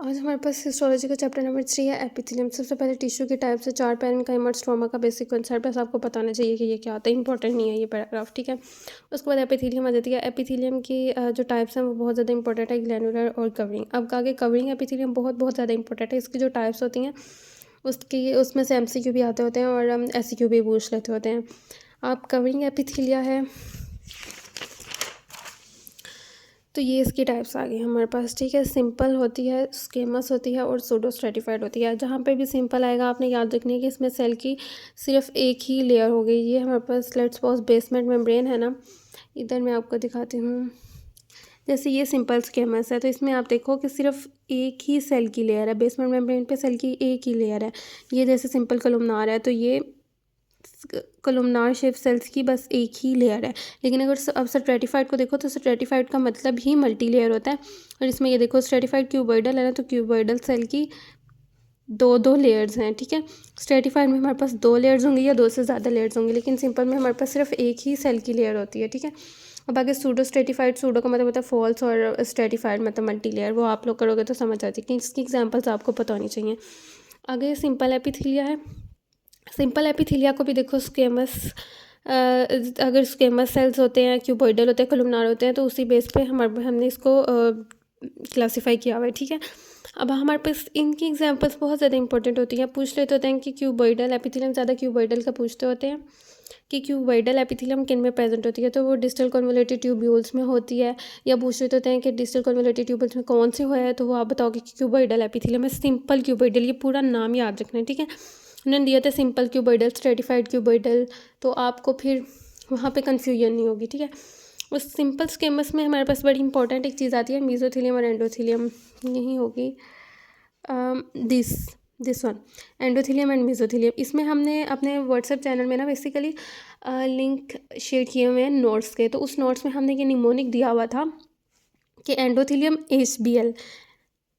आज हमारे पास हिस्टोलॉजी का चैप्टर नंबर 3 है एपिथेलियम। सबसे पहले टिश्यू के टाइप से 4 पैरेन्काइमा स्ट्रोमा का बेसिक कंसेप्ट बस आपको बताना चाहिए कि ये क्या होता है। इंपॉर्टेंट नहीं है ये पैराग्राफ, ठीक है। उसके बाद एपिथेलियम आ जाती है। एपिथेलियम की जो टाइप्स हैं वो बहुत ज़्यादा इंपॉर्टेंट है, ग्लैनुलर और कवरिंग। अब आगे कवरिंग एपिथेलियम बहुत बहुत ज़्यादा इंपॉर्टेंट है। इसकी जो टाइप्स होती हैं उसमें से MCQ भी आते होते हैं और हम SCQ भी पूछ लेते होते हैं। आप कवरिंग एपिथेलिया है तो ये इसकी टाइप्स आ गई हमारे पास, ठीक है। सिंपल होती है, स्केमस होती है और सूडो स्ट्रेटिफाइड होती है। जहाँ पे भी सिंपल आएगा आपने याद रखनी है कि इसमें सेल की सिर्फ एक ही लेयर हो गई। ये हमारे पास लेट्स सपोज बेसमेंट मेम्ब्रेन है ना, इधर मैं आपको दिखाती हूँ। जैसे ये सिंपल स्केमस है तो इसमें आप देखो कि सिर्फ एक ही सेल की लेयर है, बेसमेंट मेम्ब्रेन पे सेल की एक ही लेयर है। ये जैसे सिंपल कॉलमनार है तो ये कॉलमनार शेप सेल्स की बस एक ही लेयर है। लेकिन अगर अब स्ट्रेटिफाइड को देखो तो स्ट्रेटिफाइड का मतलब ही मल्टी लेयर होता है। और इसमें ये देखो स्ट्रेटिफाइड क्यूबॉइडल है ना, तो क्यूबॉइडल सेल की दो दो लेयर्स हैं, ठीक है। स्ट्रेटिफाइड में हमारे पास 2 लेयर्स होंगी या 2 से ज़्यादा लेयर्स होंगी, लेकिन सिंपल में हमारे पास सिर्फ एक ही सेल की लेयर होती है, ठीक है। अब आगे सूडो स्ट्रेटिफाइड, सूडो का मतलब होता है फॉल्स और स्ट्रेटिफाइड मतलब मल्टी लेयर। वो आप लोग करोगे तो समझ आ जाएगी। इसकी एग्जाम्पल्स आपको पता होनी चाहिए। आगे सिंपल एपिथेलिया है। सिंपल एपिथेलिया को भी देखो स्केमस, अगर स्केमस सेल्स होते हैं, क्यूबॉइडल होते हैं, कॉलमनार होते हैं तो उसी बेस पे हमने इसको क्लासीफाई किया हुआ है, ठीक है। अब हमारे पास इनकी एग्जांपल्स बहुत ज़्यादा इंपॉर्टेंट होती हैं। पूछ लेते होते हैं कि क्यूबॉइडल एपिथेलियम, ज़्यादा क्यूबॉइडल का पूछते होते हैं कि क्यूबॉइडल एपिथेलियम किन में प्रेजेंट होती है, तो वो डिस्टल कन्वोल्यूटेड ट्यूब्यूल्स में होती है। या पूछ लेते होते हैं कि डिस्टल कन्वोल्यूटेड ट्यूब्यूल्स में कौन से हुआ है, तो वो आप बताओगे कि क्यूबॉइडल एपिथेलियम है। सिंपल क्यूबॉइडल, ये पूरा नाम याद रखना है, ठीक है। उन्होंने दिया था सिंपल क्यूबॉइडल, स्ट्रेटिफाइड क्यूबॉइडल, तो आपको फिर वहाँ पे कन्फ्यूजन नहीं होगी, ठीक है। उस सिंपल स्केमस में हमारे पास बड़ी इंपॉर्टेंट एक चीज़ आती है, मीजोथेलियम और एंडोथेलियम। यही होगी this this one, endothelium and mesothelium. इसमें हमने अपने व्हाट्सएप चैनल में ना बेसिकली लिंक शेयर किए हुए हैं नोट्स के। तो उस नोट्स में हमने ये निमोनिक दिया हुआ था कि एंडोथेलियम HBL,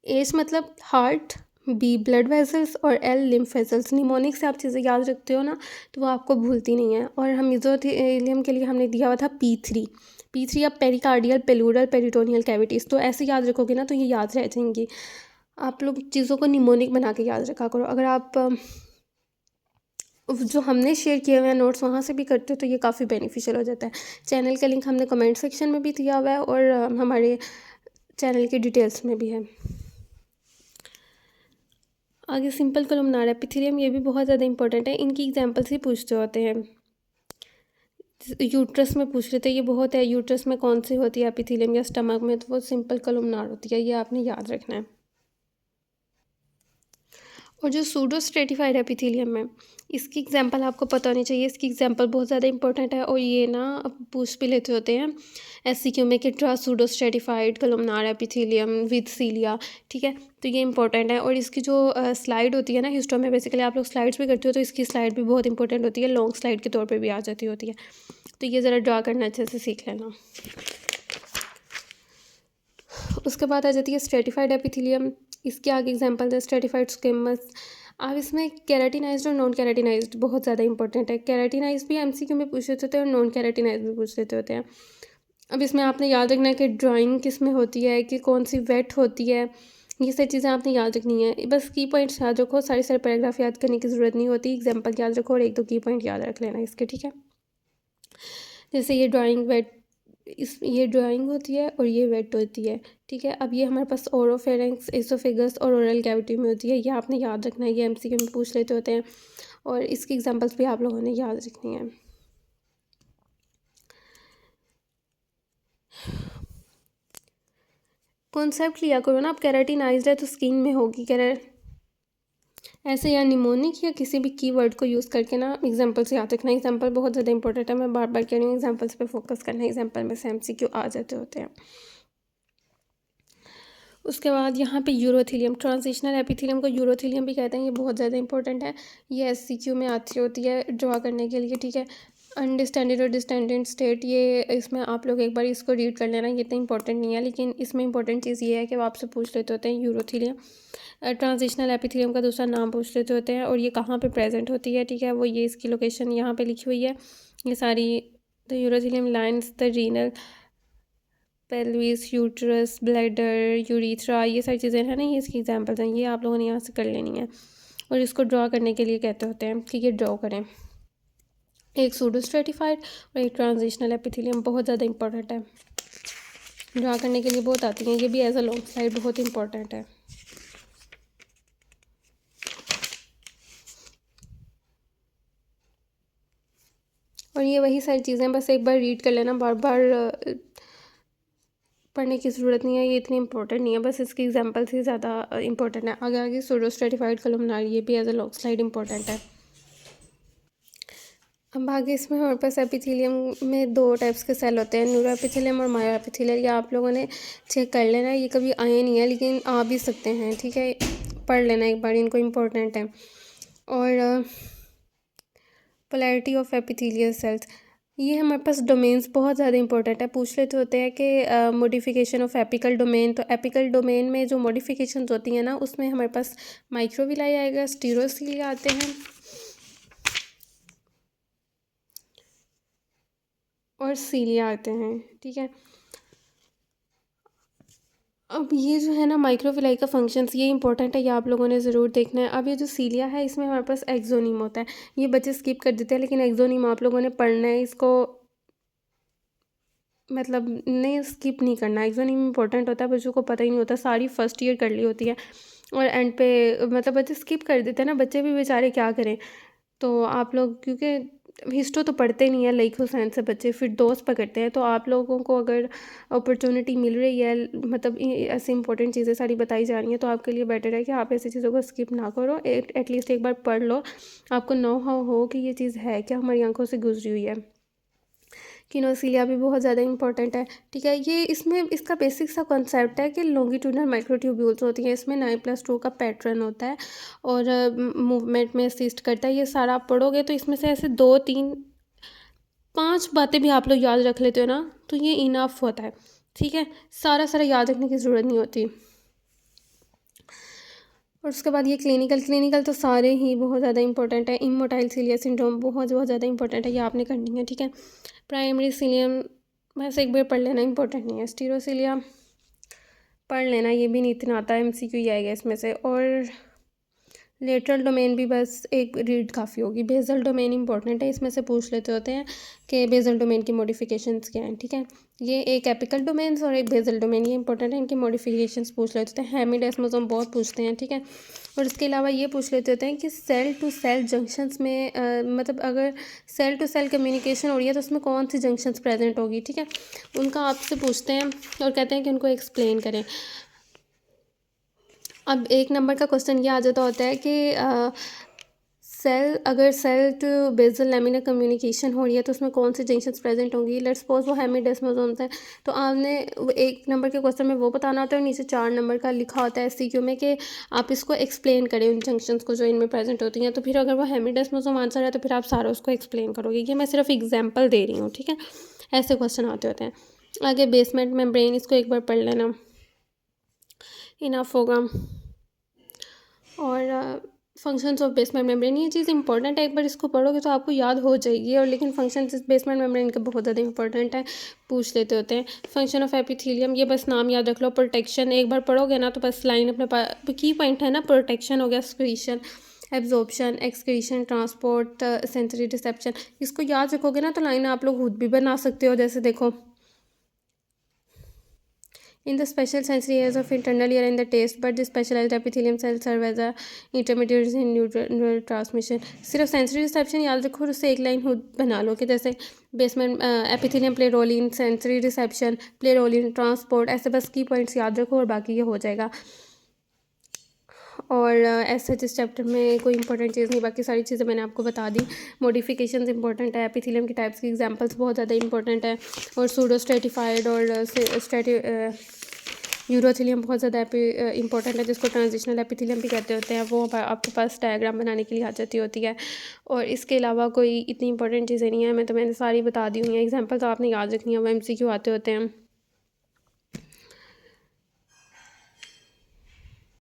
एच मतलब हार्ट, B ब्लड वेसल्स और L लिम्फ वेसल्स। निमोनिक से आप चीज़ें याद रखते हो ना तो वो आपको भूलती नहीं है। और हम मीजोथेलियम के लिए हमने दिया हुआ था P3 अब पेरिकार्डियल, पेलूरल, पेरिटोनियल कैविटीज़। तो ऐसे याद रखोगे ना तो ये याद रह जाएंगी। आप लोग चीज़ों को निमोनिक बना के याद रखा करो। अगर आप जो हमने शेयर किए हुए हैं नोट्स वहाँ से भी करते हो तो ये काफ़ी बेनिफिशियल हो जाता है। चैनल का लिंक हमने कमेंट सेक्शन में भी दिया हुआ है और हमारे चैनल की डिटेल्स में भी है। आगे सिंपल कॉलमनार एपिथेलियम, ये भी बहुत ज़्यादा इंपॉर्टेंट है। इनकी एग्जांपल्स ही पूछते होते हैं। यूट्रस में पूछ लेते हैं, ये बहुत है। यूट्रस में कौन सी होती है एपिथेलियम, या स्टमक में, तो वो सिंपल कॉलमनार होती है। ये आपने याद रखना है। और जो सूडो स्ट्रेटिफाइड एपिथेलियम है, इसकी एग्जांपल आपको पता होनी चाहिए। इसकी एग्जांपल बहुत ज़्यादा इंपॉर्टेंट है और ये ना पूछ भी लेते होते हैं SCQ में कि ट्रा pseudostratified columnar epithelium with cilia, ठीक है। तो ये इंपॉर्टेंट है। और इसकी जो स्लाइड होती है ना हिस्टो में, बेसिकली आप लोग स्लाइड्स भी करते हो तो इसकी स्लाइड भी बहुत इंपॉर्टेंट होती है, लॉन्ग स्लाइड के तौर पर भी आ जाती होती है। तो ये ज़रा ड्रा करना अच्छे से सीख लेना। उसके बाद आ जाती है स्ट्रेटिफाइड एपिथेलियम। इसके आगे एग्जांपल है स्ट्रेटिफाइड स्क्वेमस। अब इसमें केराटिनाइज्ड और नॉन केराटिनाइज्ड बहुत ज़्यादा इंपॉर्टेंट है। केराटिनाइज्ड भी MCQ में पूछ लेते होते हैं और नॉन केराटिनाइज्ड भी पूछ लेते होते हैं। अब इसमें आपने याद रखना है कि ड्राइंग किस में होती है, कि कौन सी वेट होती है, ये सारी चीज़ें आपने याद रखनी है। बस की पॉइंट्स याद रखो, सारे पैराग्राफ याद करने की ज़रूरत नहीं होती। एग्जाम्पल याद रखो और 1-2 की पॉइंट याद रख लेना इसके, ठीक है। जैसे ये ड्राइंग वेट, ये ड्राइंग होती है और ये वेट होती है, ठीक है। अब ये हमारे पास ओरोफेरेंक्स, एसोफेगस और ओरल कैविटी में होती है। ये आपने याद रखना है, ये MCQ में पूछ लेते होते हैं और इसकी एग्जांपल्स भी आप लोगों ने याद रखनी है। कॉन्सेप्ट लिया करो ना, आप केराटिनाइज्ड है तो स्किन में होगी ऐसे, या निमोनिक या किसी भी कीवर्ड को यूज़ करके ना एग्जांपल से याद रखना। एग्जांपल बहुत ज़्यादा इंपॉर्टेंट है, मैं बार बार कह रही हूँ एग्जांपल्स पे फोकस करना है। एग्जांपल में से MCQ आ जाते होते हैं। उसके बाद यहाँ पे यूरोथेलियम, ट्रांजिशनल एपिथेलियम को यूरोथेलियम भी कहते हैं। ये बहुत ज़्यादा इंपॉर्टेंट है, ये SCQ में आती होती है ड्रा करने के लिए, ठीक है। अनडिस्टेंडेड और डिस्टेंडेड स्टेट, ये इसमें आप लोग एक बार इसको रीड कर लेना, ये इतना इंपॉर्टेंट नहीं है, लेकिन इसमें इंपॉर्टेंट चीज़ ये है कि वो आपसे पूछ लेते होते हैं यूरोथेलियम। ट्रांजिशनल एपिथेलियम का दूसरा नाम पूछ लेते होते हैं और ये कहाँ पे प्रेजेंट होती है, ठीक है। वो ये इसकी लोकेशन यहाँ पे लिखी हुई है, ये सारी। The urothelium lines the renal pelvis, uterus, bladder, urethra, ये सारी चीज़ें हैं ना, ये इसकी एग्जांपल्स हैं। ये आप लोगों ने यहाँ से कर लेनी है। और इसको ड्रॉ करने के लिए कहते होते हैं कि ये ड्रॉ करें। एक सूडो स्ट्रेटिफाइड और एक ट्रांजिशनल एपिथेलियम बहुत ज़्यादा इंपॉर्टेंट है, ड्रॉ करने के लिए बहुत आती हैं। ये भी एज अ लॉन्ग स्लाइड बहुत इंपॉर्टेंट है। और ये वही सारी चीज़ें, बस एक बार रीड कर लेना, बार बार पढ़ने की ज़रूरत नहीं है। ये इतनी इंपॉर्टेंट नहीं है, बस इसकी एग्जांपल से ज़्यादा इंपॉर्टेंट है। आगे आगे सूडो स्ट्रेटिफाइड कॉलमनार, ये भी as a long slide important है। अब आगे इसमें हमारे पास एपिथेलियम में दो टाइप्स के सेल होते हैं, न्यूरो एपिथेलियम और मायो एपिथेलियम। ये आप लोगों ने चेक कर लेना, ये कभी आए नहीं है लेकिन आ भी सकते हैं, ठीक है, पढ़ लेना एक बार, इनको इम्पोर्टेंट है। और पोलैरिटी ऑफ एपिथेलियल सेल्स, ये हमारे पास डोमेन्स बहुत ज़्यादा इंपॉर्टेंट है। पूछ लेते होते हैं कि मॉडिफिकेशन ऑफ एपिकल डोमेन, तो एपिकल डोमेन में जो मॉडिफिकेशंस होती हैं ना, उसमें हमारे पास माइक्रोविलाई आएगा, स्टीरोसिलिया आते हैं और सीलिया आते हैं, ठीक है। अब ये जो है ना माइक्रोविलाई का फंक्शंस, ये इंपॉर्टेंट है, ये आप लोगों ने ज़रूर देखना है। अब ये जो सीलिया है, इसमें हमारे पास एक्सोनीम होता है। ये बच्चे स्किप कर देते हैं, लेकिन एक्सोनीम आप लोगों ने पढ़ना है, इसको मतलब नहीं, स्किप नहीं करना। एक्सोनीम इंपॉर्टेंट होता है, बच्चों को पता ही नहीं होता, सारी फर्स्ट ईयर कर ली होती है और एंड पे मतलब बच्चे स्किप कर देते हैं ना, बच्चे भी बेचारे क्या करें। तो आप लोग, क्योंकि हिस्ट्री तो पढ़ते नहीं है लाइक हुसैन से बच्चे, फिर दोस्त पकड़ते हैं, तो आप लोगों को अगर अपॉर्चुनिटी मिल रही है, मतलब ऐसी इंपॉर्टेंट चीज़ें सारी बताई जा रही हैं, तो आपके लिए बेटर है कि आप ऐसी चीज़ों को स्किप ना करो, एटलीस्ट एक बार पढ़ लो, आपको नो हाउ हो कि ये चीज़ है क्या, हमारी आंखों से गुजरी हुई है। किनोसिलिया भी बहुत ज़्यादा इंपॉर्टेंट है, ठीक है। ये इसमें इसका बेसिक सा कॉन्सेप्ट है कि लॉन्गिट्यूडनल माइक्रोट्यूब्यूल्स होती हैं, इसमें 9+2 का पैटर्न होता है और मूवमेंट में असिस्ट करता है। ये सारा आप पढ़ोगे तो इसमें से ऐसे 2, 3, 5 बातें भी आप लोग याद रख लेते हो ना, तो ये इनफ होता है, ठीक है। सारा सारा याद रखने की ज़रूरत नहीं होती। और उसके बाद ये क्लिनिकल तो सारे ही बहुत ज़्यादा इंपॉर्टेंट है। इमोटाइल सीलिया सिंड्रोम बहुत बहुत ज़्यादा इंपॉर्टेंट है, ये आपने करनी है, ठीक है। प्राइमरी सीलियम बस एक बार पढ़ लेना, इंपॉर्टेंट नहीं है। स्टीरोसीलिया पढ़ लेना, ये भी नहीं इतना आता है, एमसीक्यू ही आएगा इसमें से। और लेटरल डोमेन भी बस एक रीड काफ़ी होगी। बेजल डोमेन इंपॉर्टेंट है, इसमें से पूछ लेते होते हैं कि बेजल डोमेन की मॉडिफिकेशंस क्या हैं, ठीक है। ये एक एपिकल डोमेन्स और एक बेजल डोमेन, ये इंपॉर्टेंट है, इनकी मॉडिफिकेशंस पूछ लेते होते हैं। हेमिडेस्मोसोम बहुत पूछते हैं, ठीक है। और इसके अलावा ये पूछ लेते होते हैं कि सेल टू सेल जंक्शंस में मतलब अगर सेल टू सेल कम्युनिकेशन हो रही है तो उसमें कौन सी जंक्शंस प्रेजेंट होगी, ठीक है, उनका आपसे पूछते हैं और कहते हैं कि उनको एक्सप्लेन करें। अब 1 नंबर का क्वेश्चन ये आ जाता होता है कि अगर cell to basal laminar communication हो रही है तो उसमें कौन सी जंक्शंस प्रेजेंट होंगी। लेट्स सपोज वो हेमिडेस्मोसोम्स हैं, तो आपने 1 नंबर के क्वेश्चन में वो बताना होता है और नीचे 4 नंबर का लिखा होता है एससीक्यू में कि आप इसको एक्सप्लेन करें उन जंक्शंस को जो इनमें प्रेजेंट होती हैं। तो फिर अगर वो हेमिडेस्मोसोम आंसर है तो फिर आप सारा उसको एक्सप्लेन करोगे। ये मैं सिर्फ एग्जाम्पल दे रही हूँ, ठीक है, ऐसे क्वेश्चन आते होते हैं। आगे बेसमेंट मेम्ब्रेन, इसको एक बार पढ़ लेना, इनफ होगा। और फंक्शंस ऑफ बेसमेंट मेम्ब्रेन, ये चीज़ इंपॉर्टेंट है, एक बार इसको पढ़ोगे तो आपको याद हो जाएगी। और लेकिन फंक्शंस बेसमेंट मेम्ब्रेन के बहुत ज़्यादा इंपॉर्टेंट है, पूछ लेते होते हैं। फंक्शन ऑफ एपिथेलियम, ये बस नाम याद रख लो। प्रोटेक्शन एक बार पढ़ोगे ना तो बस लाइन अपने की पॉइंट है ना, प्रोटेक्शन हो गया, excretion, absorption, excretion, transport, sensory reception, इसको याद रखोगे ना तो लाइन आप लोग खुद भी बना सकते हो। जैसे देखो, in the special sensory areas of internal ear and the taste bud, the specialized epithelium cells serve as a intermediaries in neural transmission। सिर्फ सेंसरी रिसेप्शन याद रखो और उससे एक लाइन खुद बना लो कि जैसे basement epithelium play role in sensory reception, play role in transport, ऐसे बस की पॉइंट्स याद रखो और बाकी ये हो जाएगा। और ऐसे जिस चैप्टर में कोई इंपॉर्टेंट चीज़ नहीं, बाकी सारी चीज़ें मैंने आपको बता दी। मॉडिफिकेशंस इंपॉर्टेंट है, एपिथेलियम की टाइप्स की एग्जांपल्स बहुत ज़्यादा इंपॉर्टेंट है, और सूडो स्ट्रेटिफाइड और यूरोथिलियम बहुत ज़्यादा इंपॉर्टेंट है, जिसको ट्रांजिशनल एपिथेलियम भी कहते होते हैं। वो आपके पास डायग्राम बनाने के लिए आ जाती होती है। और इसके अलावा कोई इतनी इंपॉर्टेंट चीज़ें नहीं है, मैं तो मैंने सारी बता दी हुई हैं। एग्जाम्पल तो आपने याद रखनी है, वो एमसीक्यू आते होते हैं।